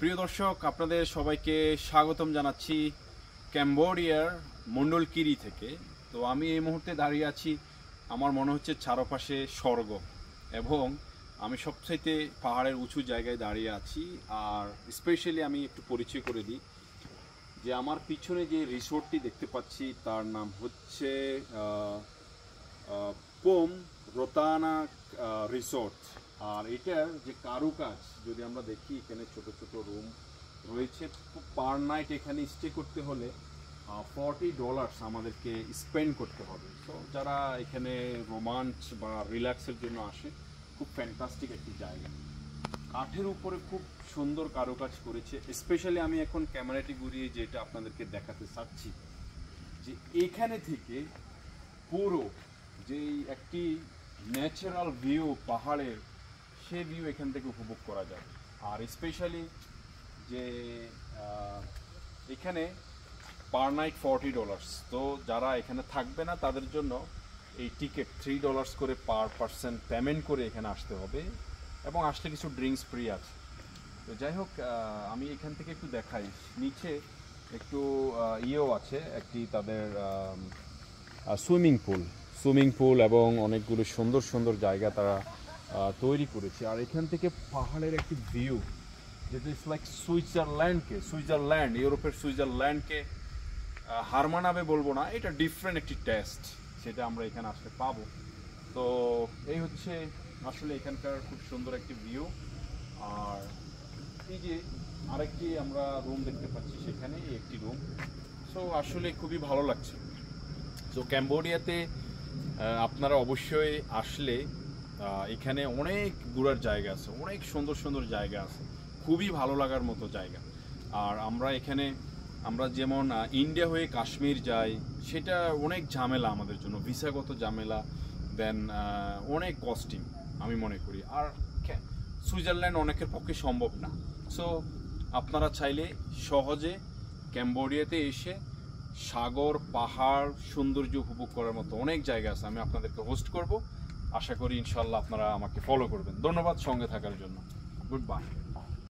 প্রিয় দর্শক, আপনাদের সবাইকে স্বাগতম জানাচ্ছি ক্যাম্বোডিয়ার মন্ডলকিরি থেকে। তো আমি এই মুহূর্তে দাঁড়িয়ে আছি, আমার মনে হচ্ছে চারপাশে স্বর্গ, এবং আমি সবচাইতে পাহাড়ের উঁচু জায়গায় দাঁড়িয়ে আছি। আর স্পেশালি আমি একটু পরিচয় করে দিই যে আমার পিছনে যে রিসোর্টটি দেখতে পাচ্ছি তার নাম হচ্ছে পোম রোতানা রিসোর্ট। আর এটার যে কারুকাজ যদি আমরা দেখি, এখানে ছোট ছোট রুম রয়েছে। পার নাইট এখানে স্টে করতে হলে $40 আমাদেরকে স্পেন্ড করতে হবে। তো যারা এখানে রোমান্স বা রিল্যাক্সের জন্য আসে, খুব ফ্যান্টাস্টিক একটি জায়গা। কাঠের উপরে খুব সুন্দর কারুকাজ করেছে। স্পেশালি আমি এখন ক্যামেরাটি ঘুরিয়ে যেটা আপনাদেরকে দেখাতে চাচ্ছি, যে এখানে থেকে পুরো যেই একটি ন্যাচারাল ভিউ পাহাড়ের, সে ভিউ এখান থেকে উপভোগ করা যায়। আর স্পেশালি যে এখানে পার নাইট $40। তো যারা এখানে থাকবে না তাদের জন্য এই টিকিট $3 করে পার পার্সন পেমেন্ট করে এখানে আসতে হবে, এবং আসলে কিছু ড্রিঙ্কস ফ্রি আছে। তো যাই হোক, আমি এখান থেকে একটু দেখাই। নিচে একটু ইয়েও আছে, একটি তাদের সুইমিং পুল এবং অনেকগুলো সুন্দর সুন্দর জায়গা তারা তৈরি করেছে। আর এখান থেকে পাহাড়ের একটি ভিউ, যেটা ইটস লাইক সুইজারল্যান্ড, ইউরোপের সুইজারল্যান্ডকে হার মানাবে বলবো না, এটা ডিফারেন্ট একটি টেস্ট, সেটা আমরা এখানে আসলে পাবো। তো এই হচ্ছে আসলে এখানকার খুব সুন্দর একটি ভিউ। আর এই যে আরেকটি আমরা রুম দেখতে পাচ্ছি, সেখানে একটি রুম। সো আসলে খুবই ভালো লাগছে। তো ক্যাম্বোডিয়াতে আপনারা অবশ্যই আসলে এখানে অনেক ঘোরার জায়গা আছে, অনেক সুন্দর সুন্দর জায়গা আছে, খুবই ভালো লাগার মতো জায়গা। আর আমরা যেমন ইন্ডিয়া হয়ে কাশ্মীর যাই, সেটা অনেক ঝামেলা আমাদের জন্য, ভিসাগত ঝামেলা, দেন অনেক কস্টিং আমি মনে করি। আর সুইজারল্যান্ড অনেকের পক্ষে সম্ভব না। সো আপনারা চাইলে সহজে ক্যাম্বোডিয়াতে এসে সাগর, পাহাড়, সৌন্দর্য উপভোগ করার মতো অনেক জায়গা আছে। আমি আপনাদেরকে হোস্ট করব, আশা করি ইনশাল্লাহ আপনারা আমাকে ফলো করবেন। ধন্যবাদ সঙ্গে থাকার জন্য। Good bye.